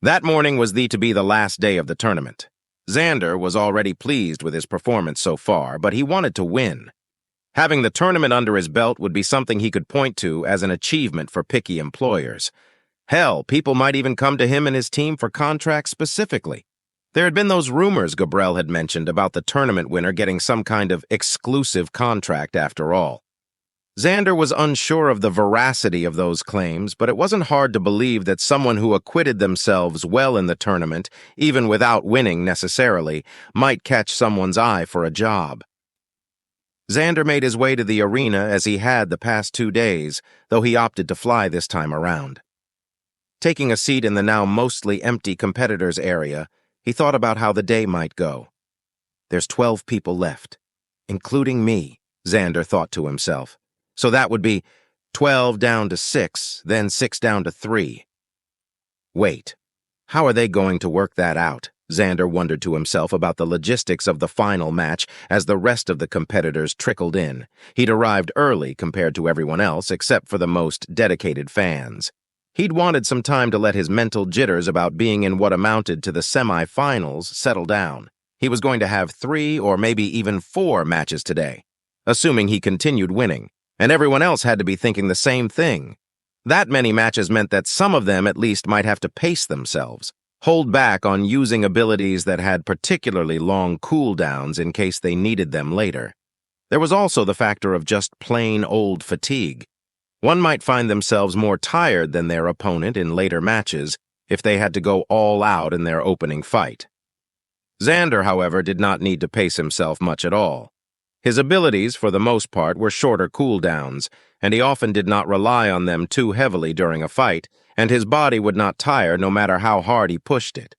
That morning was to be the last day of the tournament. Xander was already pleased with his performance so far, but he wanted to win. Having the tournament under his belt would be something he could point to as an achievement for picky employers. Hell, people might even come to him and his team for contracts specifically. There had been those rumors Gabriel had mentioned about the tournament winner getting some kind of exclusive contract after all. Xander was unsure of the veracity of those claims, but it wasn't hard to believe that someone who acquitted themselves well in the tournament, even without winning necessarily, might catch someone's eye for a job. Xander made his way to the arena as he had the past 2 days, though he opted to fly this time around. Taking a seat in the now mostly empty competitors area, he thought about how the day might go. There's 12 people left, including me, Xander thought to himself. So that would be 12 down to 6, then 6 down to 3. Wait, how are they going to work that out? Xander wondered to himself about the logistics of the final match as the rest of the competitors trickled in. He'd arrived early compared to everyone else except for the most dedicated fans. He'd wanted some time to let his mental jitters about being in what amounted to the semifinals settle down. He was going to have 3 or maybe even 4 matches today, assuming he continued winning. And everyone else had to be thinking the same thing. That many matches meant that some of them at least might have to pace themselves, hold back on using abilities that had particularly long cooldowns in case they needed them later. There was also the factor of just plain old fatigue. One might find themselves more tired than their opponent in later matches if they had to go all out in their opening fight. Xander, however, did not need to pace himself much at all. His abilities, for the most part, were shorter cooldowns, and he often did not rely on them too heavily during a fight, and his body would not tire no matter how hard he pushed it.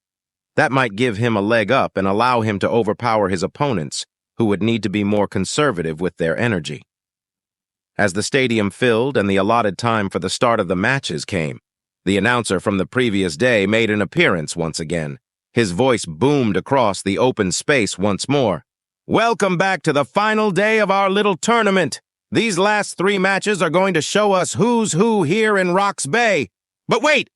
That might give him a leg up and allow him to overpower his opponents, who would need to be more conservative with their energy. As the stadium filled and the allotted time for the start of the matches came, the announcer from the previous day made an appearance once again. His voice boomed across the open space once more. Welcome back to the final day of our little tournament. These last 3 matches are going to show us who's who here in Rocks Bay. But wait!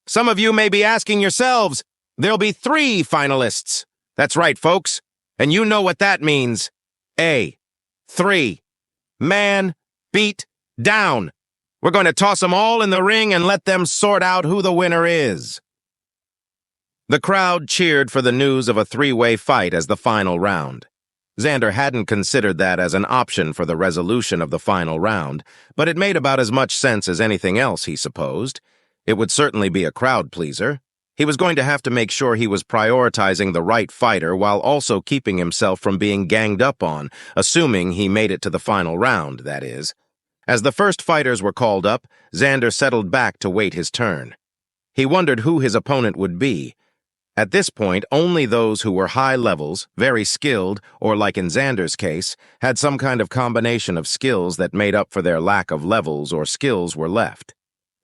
Some of you may be asking yourselves, there'll be 3 finalists. That's right, folks. And you know what that means. 3. Man, beat, down. We're going to toss them all in the ring and let them sort out who the winner is. The crowd cheered for the news of a 3-way fight as the final round. Xander hadn't considered that as an option for the resolution of the final round, but it made about as much sense as anything else, he supposed. It would certainly be a crowd pleaser. He was going to have to make sure he was prioritizing the right fighter while also keeping himself from being ganged up on, assuming he made it to the final round, that is. As the first fighters were called up, Xander settled back to wait his turn. He wondered who his opponent would be. At this point, only those who were high levels, very skilled, or like in Xander's case, had some kind of combination of skills that made up for their lack of levels or skills were left.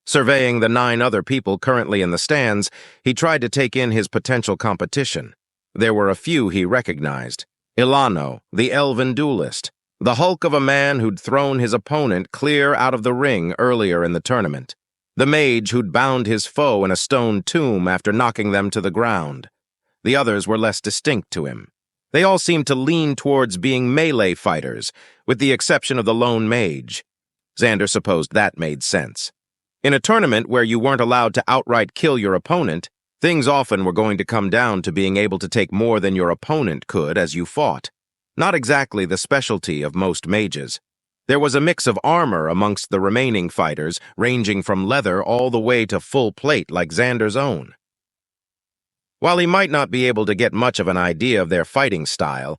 Surveying the 9 other people currently in the stands, he tried to take in his potential competition. There were a few he recognized. Ilano, the elven duelist, the hulk of a man who'd thrown his opponent clear out of the ring earlier in the tournament. The mage who'd bound his foe in a stone tomb after knocking them to the ground. The others were less distinct to him. They all seemed to lean towards being melee fighters, with the exception of the lone mage. Xander supposed that made sense. In a tournament where you weren't allowed to outright kill your opponent, things often were going to come down to being able to take more than your opponent could as you fought. Not exactly the specialty of most mages. There was a mix of armor amongst the remaining fighters, ranging from leather all the way to full plate like Xander's own. While he might not be able to get much of an idea of their fighting style,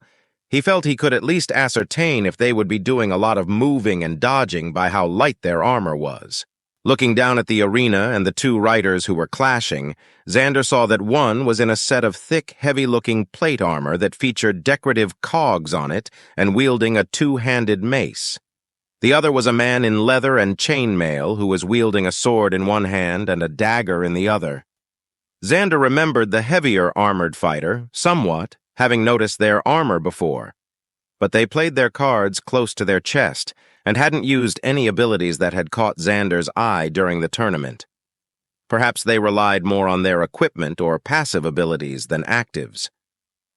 he felt he could at least ascertain if they would be doing a lot of moving and dodging by how light their armor was. Looking down at the arena and the 2 riders who were clashing, Xander saw that one was in a set of thick, heavy-looking plate armor that featured decorative cogs on it and wielding a 2-handed mace. The other was a man in leather and chainmail who was wielding a sword in one hand and a dagger in the other. Xander remembered the heavier armored fighter, somewhat, having noticed their armor before. But they played their cards close to their chest and hadn't used any abilities that had caught Xander's eye during the tournament. Perhaps they relied more on their equipment or passive abilities than actives.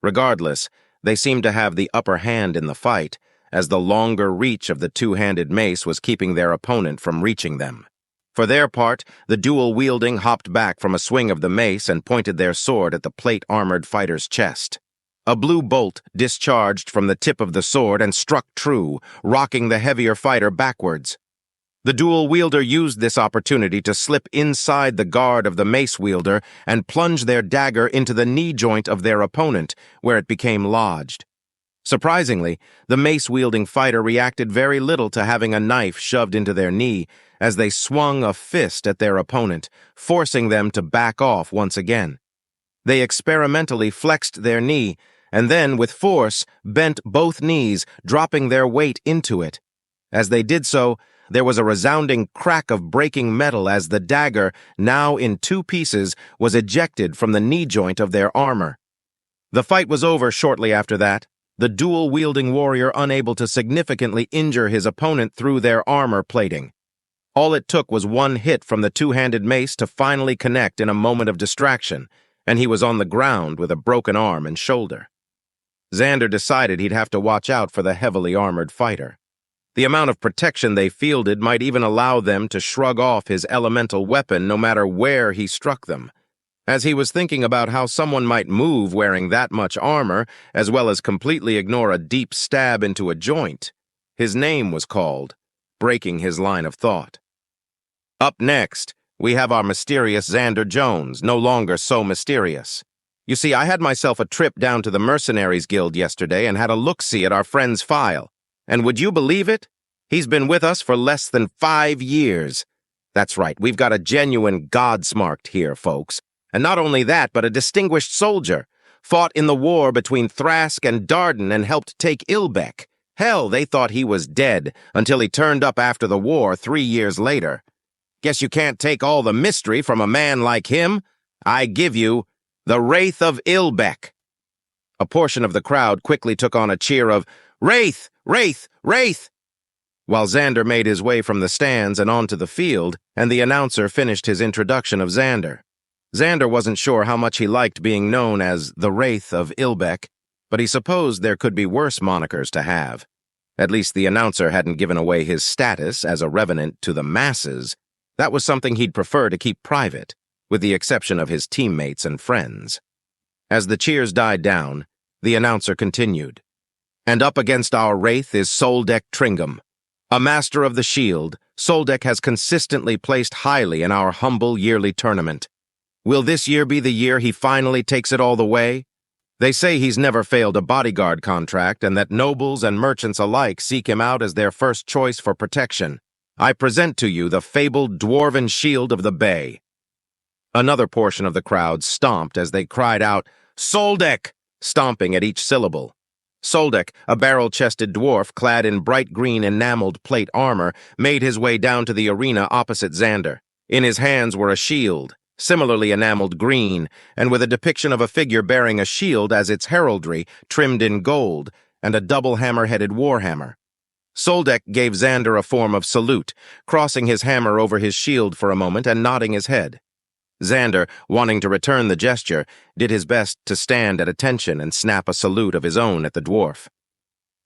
Regardless, they seemed to have the upper hand in the fight, as the longer reach of the two-handed mace was keeping their opponent from reaching them. For their part, the dual-wielding hopped back from a swing of the mace and pointed their sword at the plate-armored fighter's chest. A blue bolt discharged from the tip of the sword and struck true, rocking the heavier fighter backwards. The dual-wielder used this opportunity to slip inside the guard of the mace-wielder and plunge their dagger into the knee joint of their opponent, where it became lodged. Surprisingly, the mace-wielding fighter reacted very little to having a knife shoved into their knee as they swung a fist at their opponent, forcing them to back off once again. They experimentally flexed their knee and then, with force, bent both knees, dropping their weight into it. As they did so, there was a resounding crack of breaking metal as the dagger, now in two pieces, was ejected from the knee joint of their armor. The fight was over shortly after that, the dual-wielding warrior unable to significantly injure his opponent through their armor plating. All it took was one hit from the two-handed mace to finally connect in a moment of distraction, and he was on the ground with a broken arm and shoulder. Xander decided he'd have to watch out for the heavily armored fighter. The amount of protection they fielded might even allow them to shrug off his elemental weapon no matter where he struck them. As he was thinking about how someone might move wearing that much armor, as well as completely ignore a deep stab into a joint, his name was called, breaking his line of thought. Up next, we have our mysterious Xander Jones, no longer so mysterious. You see, I had myself a trip down to the Mercenaries Guild yesterday and had a look-see at our friend's file. And would you believe it? He's been with us for less than 5 years. That's right, we've got a genuine godsmarked here, folks. And not only that, but a distinguished soldier. Fought in the war between Thrask and Dardan and helped take Ilbeck. Hell, they thought he was dead until he turned up after the war 3 years later. Guess you can't take all the mystery from a man like him. I give you the Wraith of Ilbeck. A portion of the crowd quickly took on a cheer of, "Wraith! Wraith! Wraith!" while Xander made his way from the stands and onto the field, and the announcer finished his introduction of Xander. Xander wasn't sure how much he liked being known as the Wraith of Ilbeck, but he supposed there could be worse monikers to have. At least the announcer hadn't given away his status as a revenant to the masses. That was something he'd prefer to keep private, with the exception of his teammates and friends. As the cheers died down, the announcer continued. And up against our Wraith is Sylesth Tringham. A master of the shield, Sylesth has consistently placed highly in our humble yearly tournament. Will this year be the year he finally takes it all the way? They say he's never failed a bodyguard contract and that nobles and merchants alike seek him out as their first choice for protection. I present to you the fabled dwarven shield of the Bay. Another portion of the crowd stomped as they cried out, "Sylesth!" stomping at each syllable. Sylesth, a barrel-chested dwarf clad in bright green enameled plate armor, made his way down to the arena opposite Xander. In his hands were a shield, similarly enameled green, and with a depiction of a figure bearing a shield as its heraldry, trimmed in gold, and a double hammer-headed warhammer. Sylesth gave Xander a form of salute, crossing his hammer over his shield for a moment and nodding his head. Xander, wanting to return the gesture, did his best to stand at attention and snap a salute of his own at the dwarf.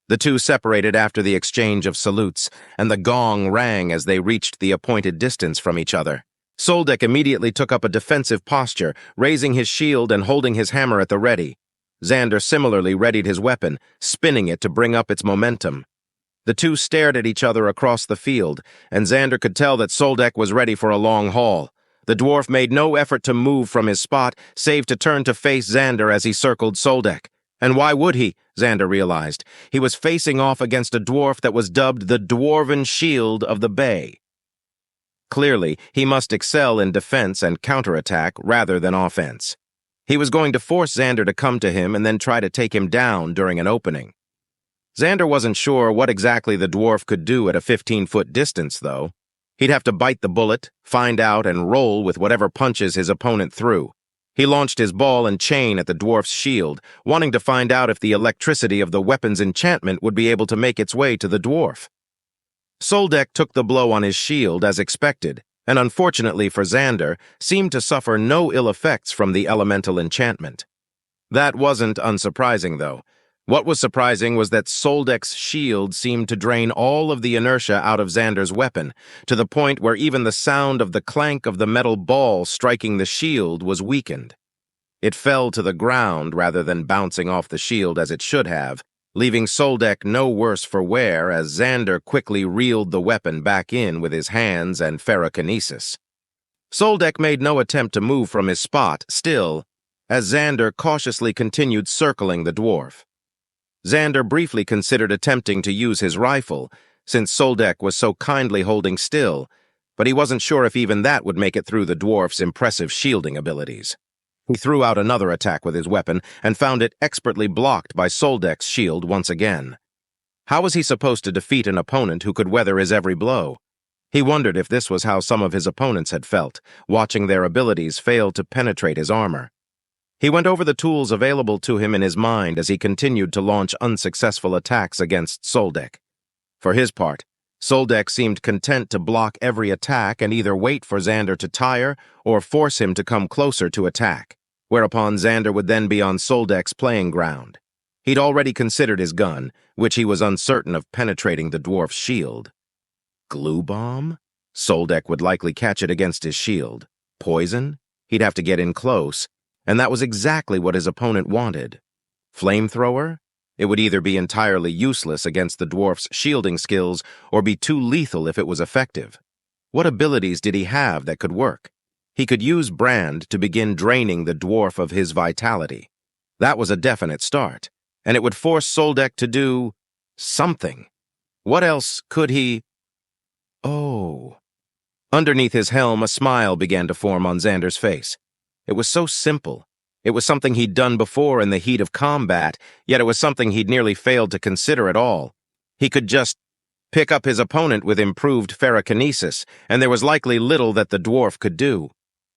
The two separated after the exchange of salutes, and the gong rang as they reached the appointed distance from each other. Sylesth immediately took up a defensive posture, raising his shield and holding his hammer at the ready. Xander similarly readied his weapon, spinning it to bring up its momentum. The two stared at each other across the field, and Xander could tell that Sylesth was ready for a long haul. The dwarf made no effort to move from his spot, save to turn to face Xander as he circled Sylesth. And why would he? Xander realized. He was facing off against a dwarf that was dubbed the Dwarven Shield of the Bay. Clearly, he must excel in defense and counterattack rather than offense. He was going to force Xander to come to him and then try to take him down during an opening. Xander wasn't sure what exactly the dwarf could do at a 15-foot distance, though. He'd have to bite the bullet, find out, and roll with whatever punches his opponent threw. He launched his ball and chain at the dwarf's shield, wanting to find out if the electricity of the weapon's enchantment would be able to make its way to the dwarf. Sylesth took the blow on his shield as expected, and unfortunately for Xander, seemed to suffer no ill effects from the elemental enchantment. That wasn't unsurprising, though. What was surprising was that Sylesth's shield seemed to drain all of the inertia out of Xander's weapon, to the point where even the sound of the clank of the metal ball striking the shield was weakened. It fell to the ground rather than bouncing off the shield as it should have, leaving Sylesth no worse for wear as Xander quickly reeled the weapon back in with his hands and ferrokinesis. Sylesth made no attempt to move from his spot, still, as Xander cautiously continued circling the dwarf. Xander briefly considered attempting to use his rifle, since Sylesth was so kindly holding still, but he wasn't sure if even that would make it through the dwarf's impressive shielding abilities. He threw out another attack with his weapon and found it expertly blocked by Sylesth's shield once again. How was he supposed to defeat an opponent who could weather his every blow? He wondered if this was how some of his opponents had felt, watching their abilities fail to penetrate his armor. He went over the tools available to him in his mind as he continued to launch unsuccessful attacks against Sylesth. For his part, Sylesth seemed content to block every attack and either wait for Xander to tire or force him to come closer to attack, whereupon Xander would then be on Sylesth's playing ground. He'd already considered his gun, which he was uncertain of penetrating the dwarf's shield. Glue bomb? Sylesth would likely catch it against his shield. Poison? He'd have to get in close, and that was exactly what his opponent wanted. Flamethrower? It would either be entirely useless against the dwarf's shielding skills or be too lethal if it was effective. What abilities did he have that could work? He could use Brand to begin draining the dwarf of his vitality. That was a definite start, and it would force Sylesth to do something. What else could he... Oh. Underneath his helm, a smile began to form on Xander's face. It was so simple. It was something he'd done before in the heat of combat, yet it was something he'd nearly failed to consider at all. He could just pick up his opponent with improved ferrokinesis, and there was likely little that the dwarf could do.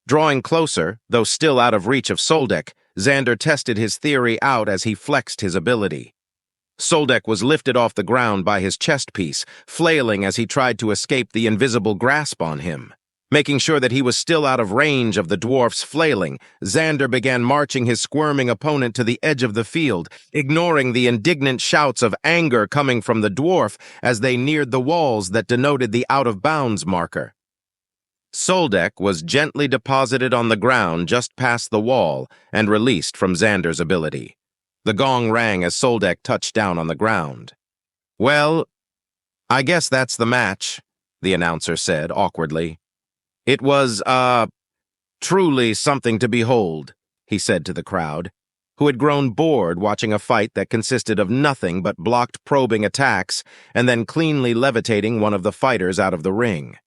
Drawing closer, though still out of reach of Sylesth, Xander tested his theory out as he flexed his ability. Sylesth was lifted off the ground by his chest piece, flailing as he tried to escape the invisible grasp on him. Making sure that he was still out of range of the dwarf's flailing, Xander began marching his squirming opponent to the edge of the field, ignoring the indignant shouts of anger coming from the dwarf as they neared the walls that denoted the out-of-bounds marker. Sylesth was gently deposited on the ground just past the wall and released from Xander's ability. The gong rang as Sylesth touched down on the ground. "Well, I guess that's the match," the announcer said awkwardly. "It was, truly something to behold," he said to the crowd, who had grown bored watching a fight that consisted of nothing but blocked probing attacks and then cleanly levitating one of the fighters out of the ring.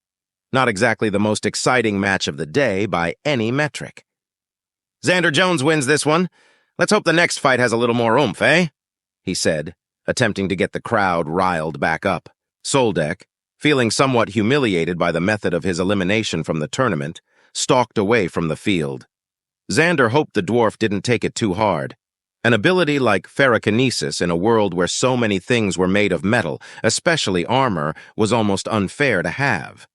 Not exactly the most exciting match of the day by any metric. "Xander Jones wins this one. Let's hope the next fight has a little more oomph, eh?" he said, attempting to get the crowd riled back up. Sylesth, feeling somewhat humiliated by the method of his elimination from the tournament, stalked away from the field. Xander hoped the dwarf didn't take it too hard. An ability like ferrokinesis in a world where so many things were made of metal, especially armor, was almost unfair to have.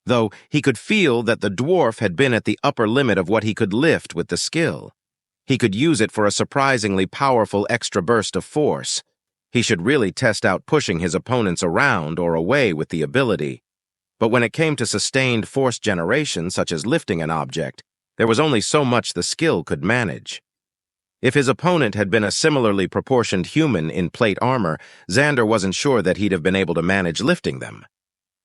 Though he could feel that the dwarf had been at the upper limit of what he could lift with the skill. He could use it for a surprisingly powerful extra burst of force. He should really test out pushing his opponents around or away with the ability. But when it came to sustained force generation, such as lifting an object, there was only so much the skill could manage. If his opponent had been a similarly proportioned human in plate armor, Xander wasn't sure that he'd have been able to manage lifting them.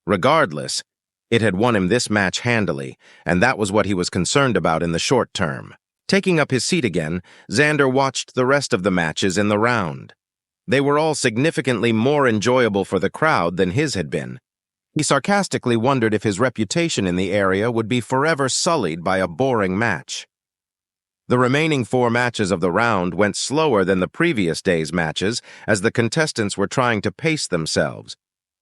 Regardless, it had won him this match handily, and that was what he was concerned about in the short term. Taking up his seat again, Xander watched the rest of the matches in the round. They were all significantly more enjoyable for the crowd than his had been. He sarcastically wondered if his reputation in the area would be forever sullied by a boring match. The remaining 4 matches of the round went slower than the previous day's matches as the contestants were trying to pace themselves.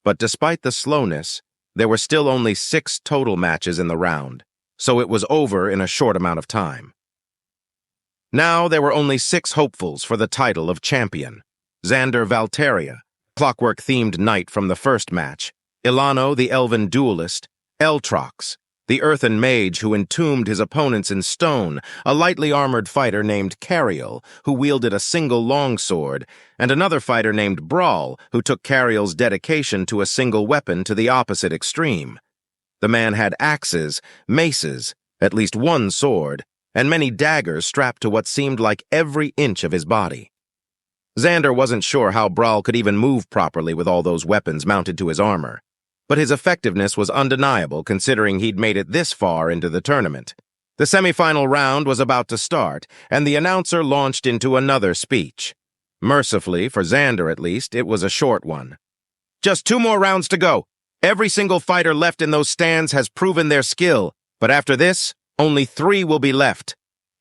But despite the slowness, there were still only 6 total matches in the round, so it was over in a short amount of time. Now there were only 6 hopefuls for the title of champion. Xander Valteria, clockwork-themed knight from the first match, Ilano the elven duelist, Eltrox, the earthen mage who entombed his opponents in stone, a lightly armored fighter named Cariel, who wielded a single longsword, and another fighter named Brawl, who took Cariel's dedication to a single weapon to the opposite extreme. The man had axes, maces, at least one sword, and many daggers strapped to what seemed like every inch of his body. Xander wasn't sure how Brawl could even move properly with all those weapons mounted to his armor, but his effectiveness was undeniable considering he'd made it this far into the tournament. The semifinal round was about to start, and the announcer launched into another speech. Mercifully, for Xander at least, it was a short one. "Just 2 more rounds to go. Every single fighter left in those stands has proven their skill, but after this, only 3 will be left.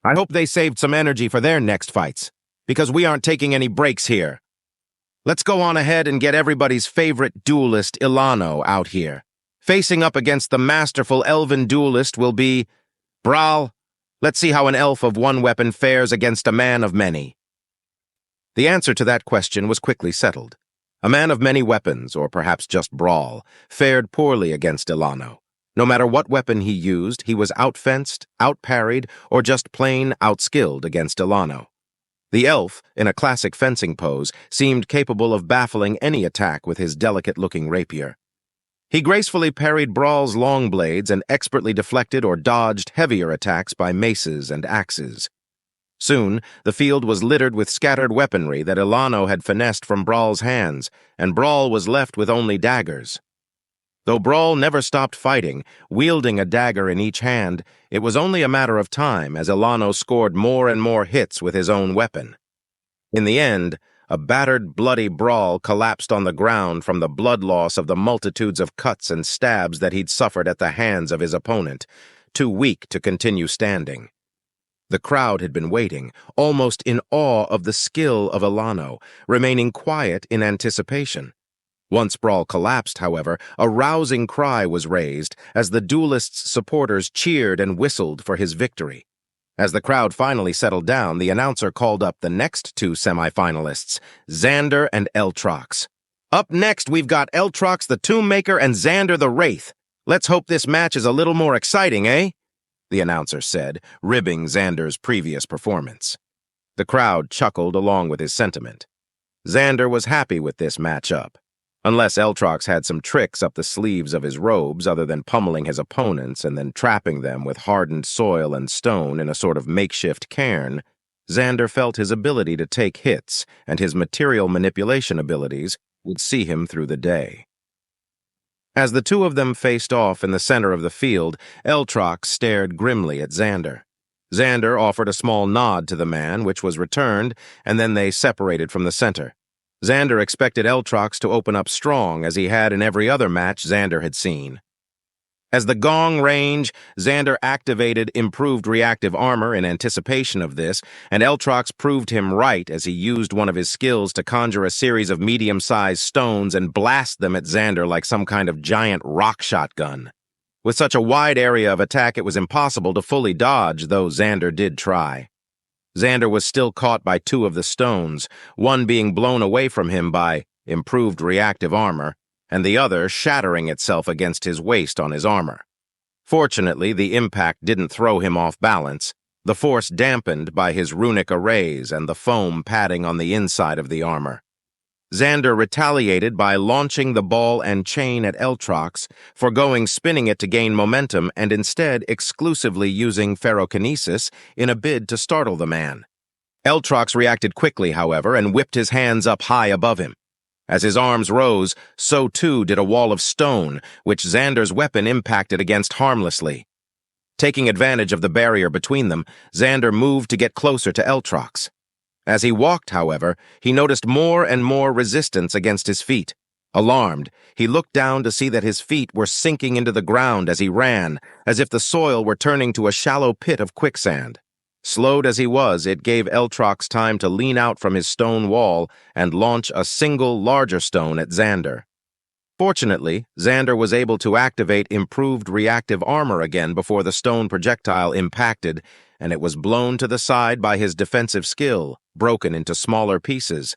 I hope they saved some energy for their next fights, because we aren't taking any breaks here. Let's go on ahead and get everybody's favorite duelist, Ilano, out here. Facing up against the masterful elven duelist will be Brawl. Let's see how an elf of one weapon fares against a man of many." The answer to that question was quickly settled. A man of many weapons, or perhaps just Brawl, fared poorly against Ilano. No matter what weapon he used, he was outfenced, outparried, or just plain outskilled against Ilano. The elf, in a classic fencing pose, seemed capable of baffling any attack with his delicate-looking rapier. He gracefully parried Brawl's long blades and expertly deflected or dodged heavier attacks by maces and axes. Soon, the field was littered with scattered weaponry that Ilano had finessed from Brawl's hands, and Brawl was left with only daggers. Though Brawl never stopped fighting, wielding a dagger in each hand, it was only a matter of time as Ilano scored more and more hits with his own weapon. In the end, a battered, bloody Brawl collapsed on the ground from the blood loss of the multitudes of cuts and stabs that he'd suffered at the hands of his opponent, too weak to continue standing. The crowd had been waiting, almost in awe of the skill of Ilano, remaining quiet in anticipation. Once Brawl collapsed, however, a rousing cry was raised as the duelist's supporters cheered and whistled for his victory. As the crowd finally settled down, the announcer called up the next 2 semifinalists, Xander and Eltrox. "Up next, we've got Eltrox the Tomb-Maker and Xander the Wraith. Let's hope this match is a little more exciting, eh?" the announcer said, ribbing Xander's previous performance. The crowd chuckled along with his sentiment. Xander was happy with this matchup. Unless Eltrox had some tricks up the sleeves of his robes other than pummeling his opponents and then trapping them with hardened soil and stone in a sort of makeshift cairn, Xander felt his ability to take hits and his material manipulation abilities would see him through the day. As the 2 of them faced off in the center of the field, Eltrox stared grimly at Xander. Xander offered a small nod to the man, which was returned, and then they separated from the center. Xander expected Eltrox to open up strong, as he had in every other match Xander had seen. As the gong rang, Xander activated improved reactive armor in anticipation of this, and Eltrox proved him right as he used one of his skills to conjure a series of medium-sized stones and blast them at Xander like some kind of giant rock shotgun. With such a wide area of attack, it was impossible to fully dodge, though Xander did try. Xander was still caught by 2 of the stones, one being blown away from him by improved reactive armor, and the other shattering itself against his waist on his armor. Fortunately, the impact didn't throw him off balance, the force dampened by his runic arrays and the foam padding on the inside of the armor. Xander retaliated by launching the ball and chain at Eltrox, foregoing spinning it to gain momentum and instead exclusively using ferrokinesis in a bid to startle the man. Eltrox reacted quickly, however, and whipped his hands up high above him. As his arms rose, so too did a wall of stone, which Xander's weapon impacted against harmlessly. Taking advantage of the barrier between them, Xander moved to get closer to Eltrox. As he walked, however, he noticed more and more resistance against his feet. Alarmed, he looked down to see that his feet were sinking into the ground as he ran, as if the soil were turning to a shallow pit of quicksand. Slowed as he was, it gave Eltrox time to lean out from his stone wall and launch a single larger stone at Xander. Fortunately, Xander was able to activate improved reactive armor again before the stone projectile impacted, and it was blown to the side by his defensive skill, broken into smaller pieces.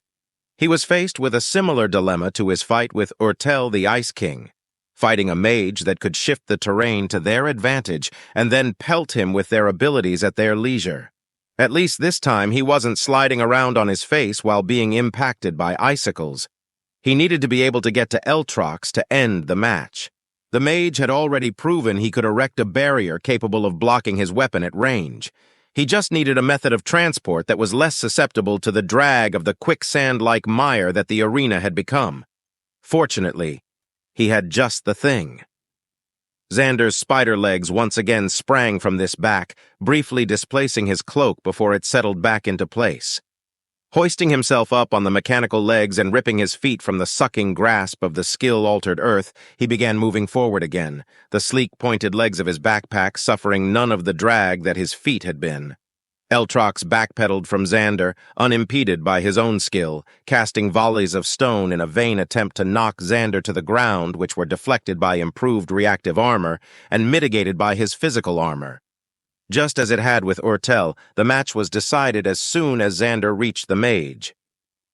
He was faced with a similar dilemma to his fight with Urtel the Ice King. fighting a mage that could shift the terrain to their advantage and then pelt him with their abilities at their leisure. At least this time he wasn't sliding around on his face while being impacted by icicles. He needed to be able to get to Eltrox to end the match. The mage had already proven he could erect a barrier capable of blocking his weapon at range. He just needed a method of transport that was less susceptible to the drag of the quicksand-like mire that the arena had become. Fortunately, he had just the thing. Xander's spider legs once again sprang from this back, briefly displacing his cloak before it settled back into place. Hoisting himself up on the mechanical legs and ripping his feet from the sucking grasp of the skill-altered earth, he began moving forward again, the sleek, pointed legs of his backpack suffering none of the drag that his feet had been. Eltrox backpedaled from Xander, unimpeded by his own skill, casting volleys of stone in a vain attempt to knock Xander to the ground, which were deflected by improved reactive armor and mitigated by his physical armor. Just as it had with Ortel, the match was decided as soon as Xander reached the mage.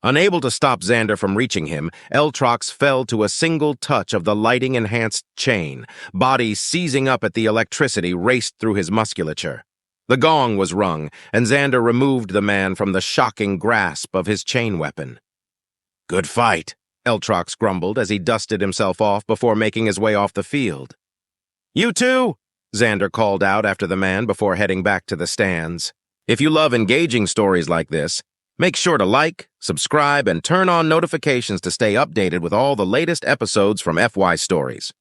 Unable to stop Xander from reaching him, Eltrox fell to a single touch of the lighting-enhanced chain. Body seizing up at the electricity raced through his musculature. The gong was rung, and Xander removed the man from the shocking grasp of his chain weapon. "Good fight," Eltrox grumbled as he dusted himself off before making his way off the field. "You too," Xander called out after the man before heading back to the stands. If you love engaging stories like this, make sure to like, subscribe, and turn on notifications to stay updated with all the latest episodes from FY Stories.